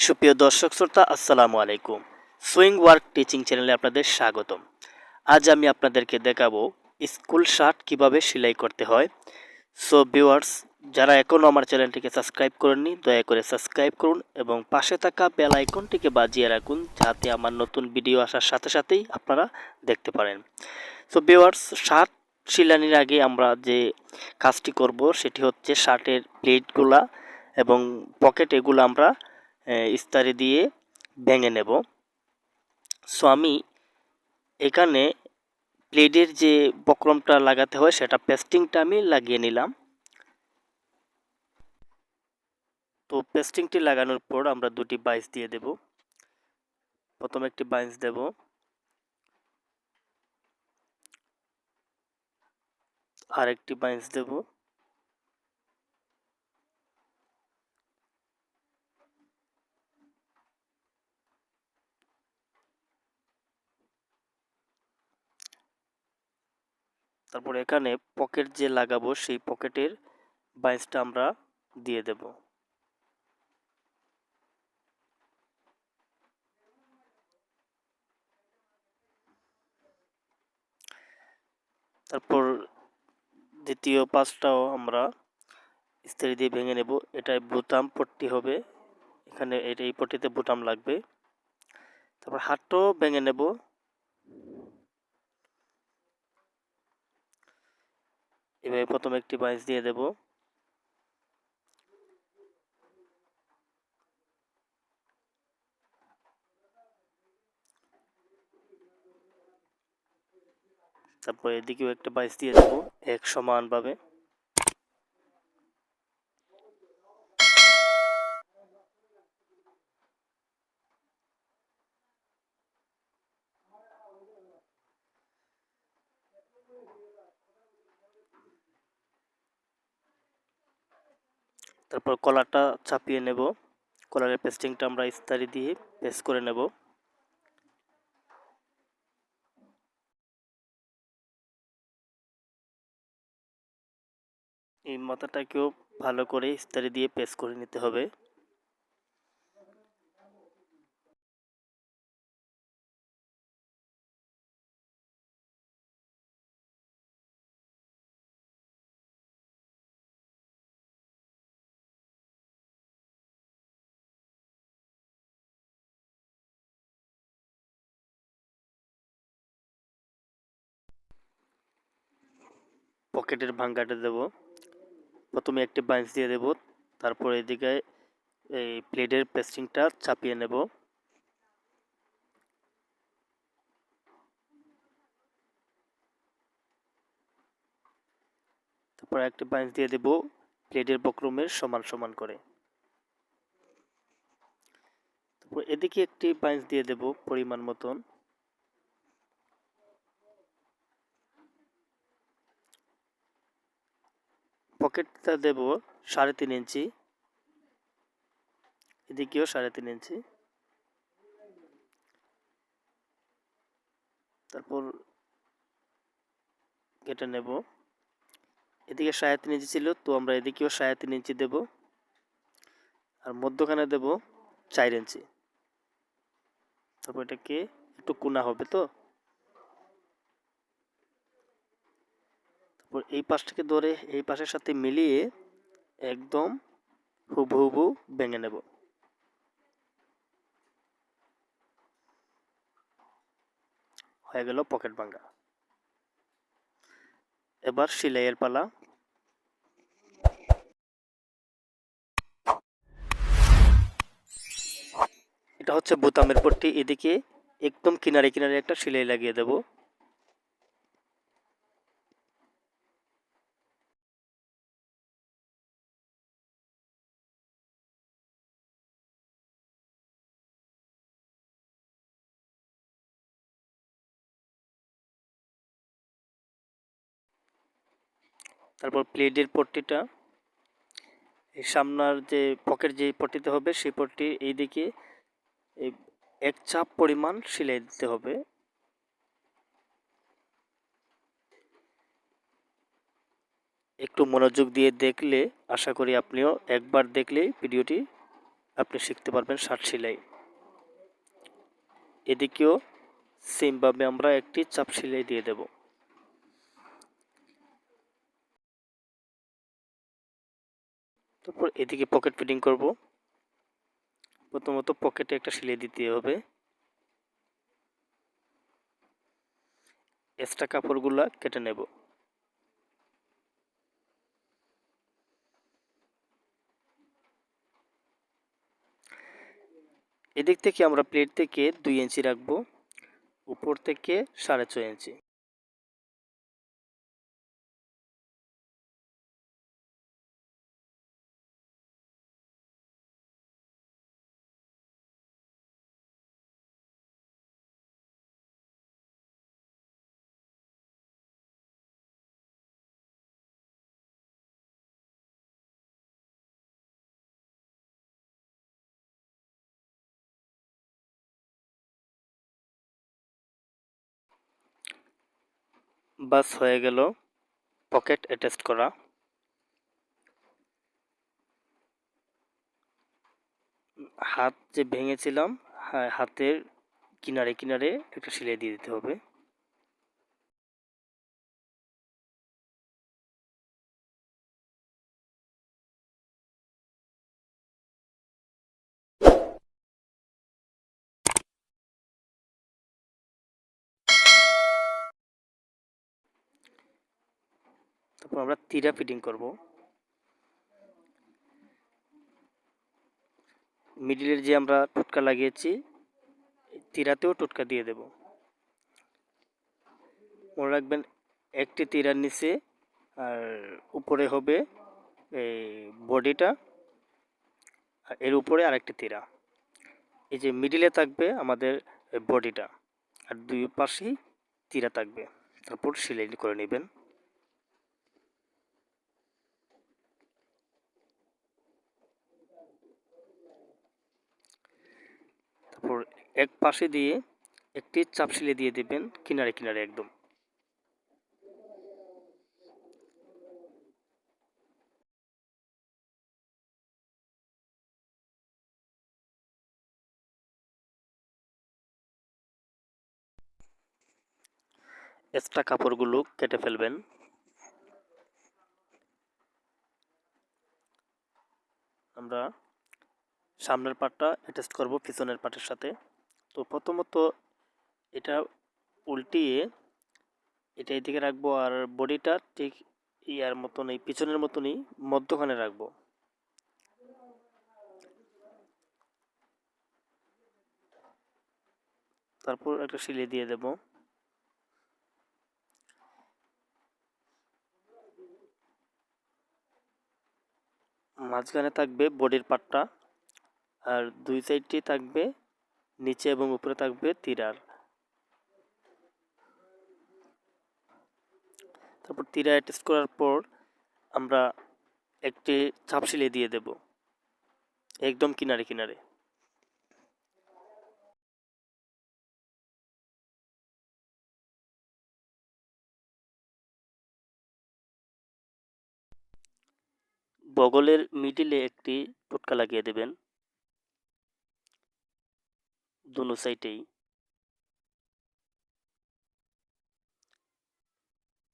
সুপ্রিয় দর্শক শ্রোতা আসসালামু আলাইকুম। সুইং ওয়ার্ক টিচিং চ্যানেলে আপনাদের স্বাগতম। আজ আমি আপনাদেরকে দেখাবো স্কুল শার্ট কিভাবে সেলাই করতে হয়। সো ভিউয়ার্স, যারা এখনও আমার চ্যানেলটিকে সাবস্ক্রাইব করেননি দয়া করে সাবস্ক্রাইব করুন এবং পাশে থাকা বেল আইকনটিকে বাজিয়ে রাখুন যাতে আমার নতুন ভিডিও আসার সাথে সাথেই আপনারা দেখতে পারেন। সো ভিউয়ার্স, শার্ট সেলানির আগে আমরা যে কাজটি করব সেটি হচ্ছে শার্টের প্লেটগুলা এবং পকেট এগুলো আমরা ইস্তারি দিয়ে ভেঙে নেব। সো আমি এখানে প্লেটের যে বক্রমটা লাগাতে হয় সেটা পেস্টিংটা আমি লাগিয়ে নিলাম। তো পেস্টিংটি লাগানোর পর আমরা দুটি বাইস দিয়ে দেব। প্রথম একটি বাইস দেব, আর একটি বাইস দেব, তারপর এখানে পকেট যে লাগাবো সেই পকেটের বাইসটা আমরা দিয়ে দেব। তারপর দ্বিতীয় পাশটাও আমরা ইস্ত্রি দিয়ে ভেঙে নেব। এটায় বোতাম পট্টি হবে, এখানে এই পট্টিতে বোতাম লাগবে। তারপর হাতটাও ভেঙে নেব। এভাবে প্রথম একটি বাইস দিয়ে দেব, তারপর এদিকেও একটা বাইস দিয়ে দেব এক সমানভাবে। তারপর কলারটা চাপিয়ে নেব। কলারের পেস্টিংটা আমরা ইস্তারি দিয়ে পেস্ট করে নেব। এই মাথাটাকেও ভালো করে ইস্তারি দিয়ে পেস্ট করে নিতে হবে। পকেটের ভাঙ্গাটা দেব। প্রথমে একটি বাইন্স দিয়ে দেব, তারপর এদিকে এই প্লেটের পেস্টিংটা চাপিয়ে নেব। তারপর একটি বাইন্স দিয়ে দেব প্লেটের বক্রমের সমান সমান করে। তারপর এদিকে একটি বাইন্স দিয়ে দেব পরিমাণ মতন। পকেটটা দেব 3.5 ইঞ্চি, এদিকেও 3.5 ইঞ্চি। তারপর কেটে নেব। এদিকে 3.5 ইঞ্চি ছিল, তো আমরা এদিকেও 3.5 ইঞ্চি দেব, আর মধ্যখানে দেব 4 ইঞ্চি। তারপর এটাকে একটু কোনা হবে, তো তারপর এই পাশটাকে ধরে এই পাশের সাথে মিলিয়ে একদম হুবহু ভেঙে নেব। হয়ে গেল পকেট ভাঙা। এবার সেলাইয়ের পালা। এটা হচ্ছে বোতামের পট্টি, এদিকে একদম কিনারে কিনারে একটা সেলাই লাগিয়ে দেব। তারপর প্লেটের পট্টিটা এই সামনের যে পকেট যে পট্টিতে হবে সেই পট্টির এইদিকে এই এক চাপ পরিমাণ সেলাই দিতে হবে। একটু মনোযোগ দিয়ে দেখলে আশা করি আপনিও একবার দেখলেই ভিডিওটি আপনি শিখতে পারবেন শার্ট সেলাই। এদিকেও সেমভাবে আমরা একটি চাপ সেলাই দিয়ে দেব। তারপর এদিকে পকেট ফিটিং করব। প্রথমত পকেটে একটা সেলাই দিতে হবে। এক্সট্রা কাপড়গুলা কেটে নেব। এদিক থেকে আমরা প্লেট থেকে 2 ইঞ্চি রাখবো, উপর থেকে 6.5 ইঞ্চি। বাস হয়ে গেল পকেট অ্যাটাচ করা। হাত যে ভেঙেছিলাম, হাতের কিনারে কিনারে একটা সেলাই দিয়ে দিতে হবে। তারপর আমরা তীরা ফিটিং করব। মিডিলের যে আমরা টোটকা লাগিয়েছি, তীরাতেও টোটকা দিয়ে দেব। মনে রাখবেন একটি তীরার নিচে আর উপরে হবে এই বডিটা, আর এর উপরে আরেকটি তীরা। এই যে মিডিলে থাকবে আমাদের বডিটা, আর দুই পাশেই তীরা থাকবে। তারপর সেলাই করে নেবেন। তারপর এক পাশে দিয়ে একটি চাপ সেলাই দিয়ে দেবেন কিনারে কিনারে একদম। এক্সট্রা কাপড়গুলো কেটে ফেলবেন। আমরা সামনের পার্টটা অ্যাটাচ করব পিছনের পার্টের সাথে। তো প্রথমত এটা উল্টিয়ে এটা এদিকে রাখবো, আর বডিটা ঠিক ইয়ার মতনই, পিছনের মতনই মধ্যখানে রাখবো। তারপর একটা সেলাই দিয়ে দেব। মাঝখানে থাকবে বডির পার্টটা, আর দুই সাইডটি থাকবে, নিচে এবং উপরে থাকবে তীরার। তারপর তীরা অ্যাটাচ করার পর আমরা একটি চাপ সেলাই দিয়ে দেব একদম কিনারে কিনারে। বগলের মিডিলে একটি টোটকা লাগিয়ে দেবেন দুনো সাইডেই।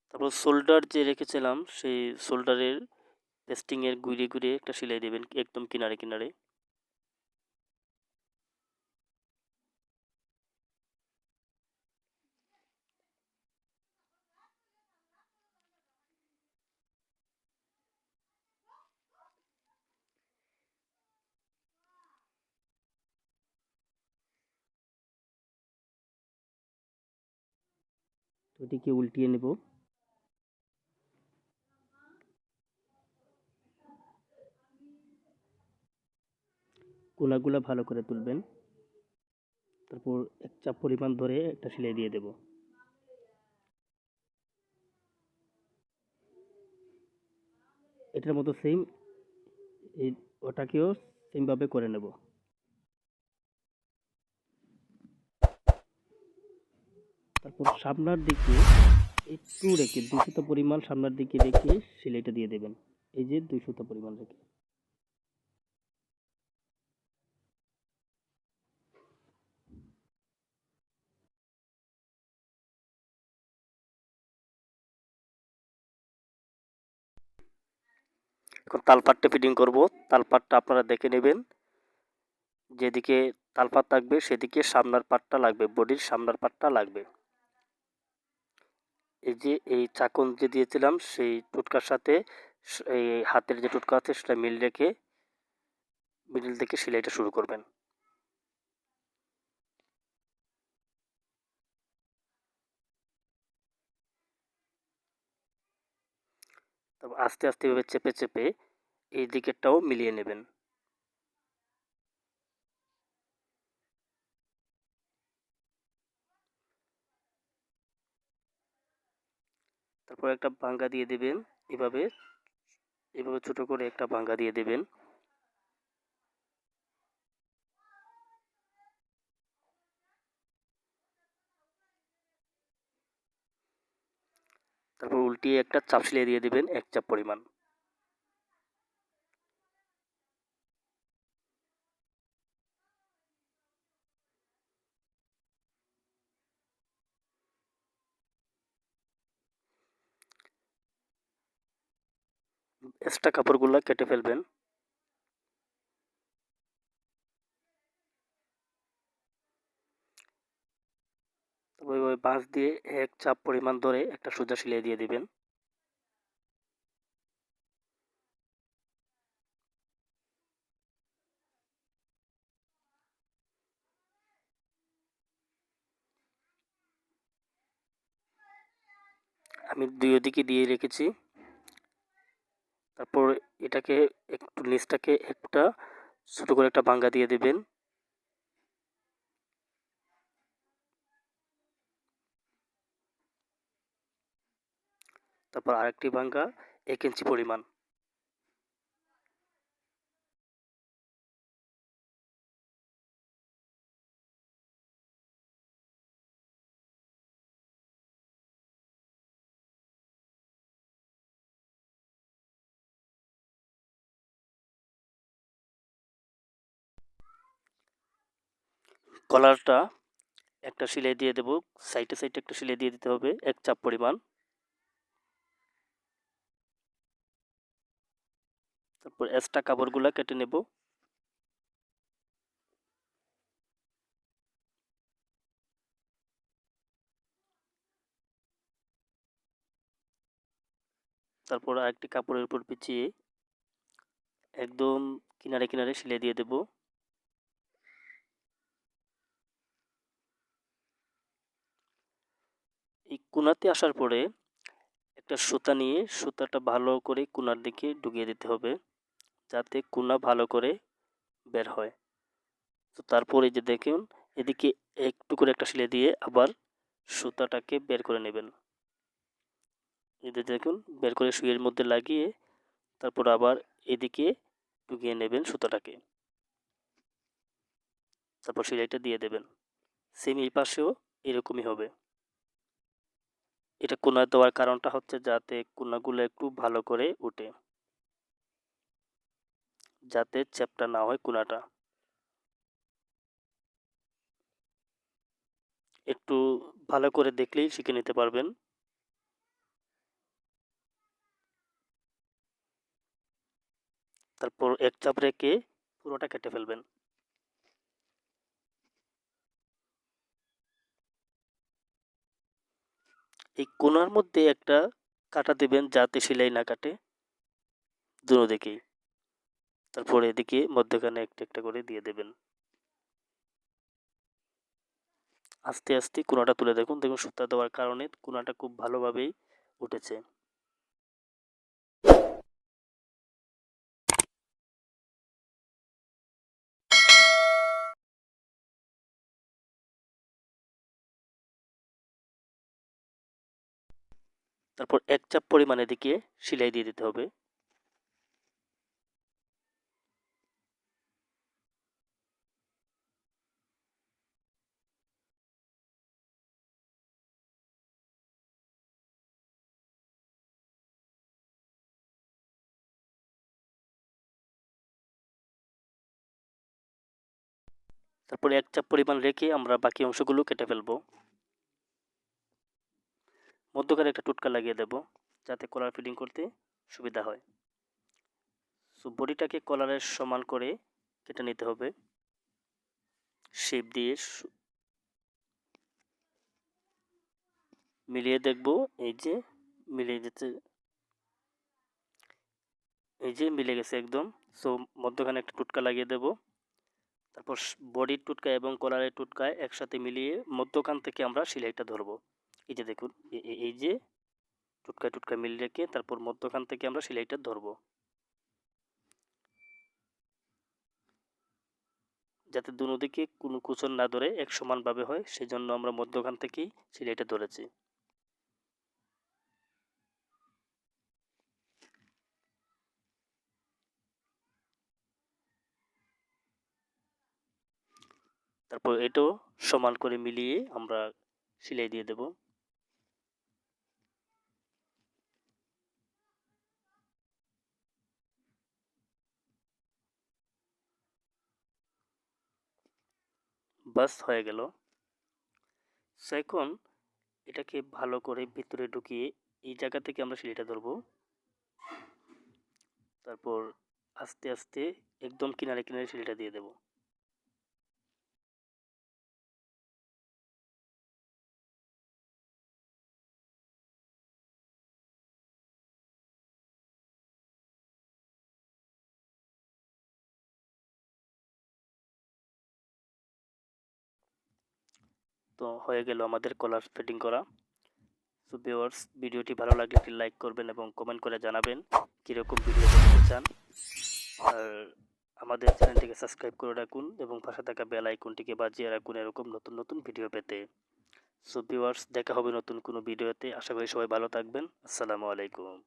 তারপর শোল্ডার যে রেখেছিলাম সেই শোল্ডারের পেস্টিংয়ের ঘুরিয়ে ঘুরিয়ে একটা সেলাই দেবেন একদম কিনারে কিনারে। তো এটিকে উল্টিয়ে নেব। কোনাগুলা ভালো করে তুলবেন। তারপর এক চাপ পরিমাণ ধরে একটা সেলাই দিয়ে দেব। এটার মতো সেম এই ওটাকেও সেমভাবে করে নেব। তারপর সামনের দিকে একটু রেখে 2 সুতা পরিমাণ সামনের দিকে রেখে সেলাইটা দিয়ে দেবেন। এই যে 2 সুতা পরিমাণ রেখে। এখন তালপাটটা ফিটিং করব। তালপাটটা আপনারা দেখে নেবেন, যেদিকে তালপাট থাকবে সেদিকে সামনের পাটটা লাগবে, বডির সামনের পাটটা লাগবে। এই যে এই চাকুন যে দিয়েছিলাম সেই টুটকার সাথে এই হাতের যে টুটকা আছে সেটা মিল রেখে মিডল থেকে সেলাইটা শুরু করবেন। তারপর আস্তে আস্তে এভাবে চেপে চেপে এই দিকেরটাও মিলিয়ে নেবেন। তারপর একটা ভাঙ্গা দিয়ে দিবেন, এভাবে এভাবে ছোট করে একটা ভাঙ্গা দিয়ে দিবেন। তারপর উল্টিয়ে একটা চাপ সেলাই দিয়ে দিবেন 1 চাপ পরিমাণ। এক্সট্রা কাপড়গুলো কেটে ফেলবেন। তারপর ওই বাঁশ দিয়ে 1 চাপ পরিমাণ ধরে একটা সোজা সেলাই দিয়ে দিবেন। আমি দুই দিকে দিয়ে রেখেছি। তারপর এটাকে একটু নিচটাকে একটা ছোট করে একটা ভাঙ্গা দিয়ে দিবেন। তারপর আরেকটি ভাঙ্গা 1 ইঞ্চি পরিমাণ। কলারটা একটা সেলাই দিয়ে দেব, সাইডে সাইডে একটা সেলাই দিয়ে দিতে হবে 1 চাপ পরিমাণ। তারপর এক্সট্রা কাপড়গুলো কেটে নেব। তারপর আরেকটি কাপড়ের উপর বিছিয়ে একদম কিনারে কিনারে সেলাই দিয়ে দেব। এই কোনাতে আসার পরে একটা সুতা নিয়ে সুতাটা ভালো করে কোনার দিকে ঢুকিয়ে দিতে হবে, যাতে কোনা ভালো করে বের হয়। তো তারপর এই যে দেখুন, এদিকে একটু করে একটা সেলাই দিয়ে আবার সুতাটাকে বের করে নেবেন। এই যে দেখুন, বের করে সুইয়ের মধ্যে লাগিয়ে তারপর আবার এদিকে ঢুকিয়ে নেবেন সুতাটাকে। তারপর সেলাইটা দিয়ে দেবেন। সেম এই পাশেও এরকমই হবে। এটা কোনা দেওয়ার কারণটা হচ্ছে যাতে কোনাগুলো একটু ভালো করে উঠে, যাতে চ্যাপ্টা না হয় কোনাটা। একটু ভালো করে দেখলেই শিখে নিতে পারবেন। তারপর 1 চাপ রেখে পুরোটা কেটে ফেলবেন। এই কোনার মধ্যে একটা কাটা দিবেন যাতে সেলাই না কাটে দুনো দিকেই। তারপর এদিকে মধ্যখানে একটা একটা করে দিয়ে দেবেন। আস্তে আস্তে কোনাটা তুলে দেখুন, দেখুন সুতা দেওয়ার কারণে কোনাটা খুব ভালোভাবেই উঠেছে। তারপর 1 চাপ পরিমাণ এদিকে সেলাই দিয়ে দিতে হবে। তারপর 1 চাপ পরিমাণ রেখে আমরা বাকি অংশগুলো কেটে ফেলবো। মধ্যখানে একটা টুটকা লাগিয়ে দেব, যাতে কলার ফিটিং করতে সুবিধা হয়। সো বডিটাকে কলারের সমান করে কেটে নিতে হবে শেপ দিয়ে মিলিয়ে দেখব। এই যে মিলিয়ে যেতে, এই যে মিলে গেছে একদম। সো মধ্যখানে একটা টুটকা লাগিয়ে দেব, তারপর বডির টুটকা এবং কলারের টুটকায় একসাথে মিলিয়ে মধ্যখান থেকে আমরা সেলাইটা ধরবো। এই যে দেখুন, এই যে টুটকায় টুটকায় মিলিয়ে রেখে তারপর মধ্যখান থেকে আমরা সেলাইটা ধরবো, যাতে দুনো দিকে কোনো কুচন না ধরে এক সমানভাবে হয়, সেজন্য আমরা মধ্যখান থেকেই সেলাইটা ধরেছি। তারপর এটাও সমান করে মিলিয়ে আমরা সেলাই দিয়ে দেব। বাস হয়ে গেল। সো এখন এটাকে ভালো করে ভিতরে ঢুকিয়ে এই জায়গা থেকে আমরা সেলাইটা ধরবো, তারপর আস্তে আস্তে একদম কিনারে কিনারে সেলাইটা দিয়ে দেব। তো হয়ে গেল আমাদের কলার ফিটিং করা। সো ভিউয়ার্স, ভিডিওটি ভালো লাগলে একটি লাইক করবেন এবং কমেন্ট করে জানাবেন কীরকম ভিডিও দেখতে চান। আর আমাদের চ্যানেলটিকে সাবস্ক্রাইব করে রাখুন এবং পাশে থাকা বেল আইকনটিকে বাজিয়ে রাখুন এরকম নতুন নতুন ভিডিও পেতে। সো ভিউয়ার্স, দেখা হবে নতুন কোনো ভিডিওতে। আশা করি সবাই ভালো থাকবেন। আসসালামু আলাইকুম।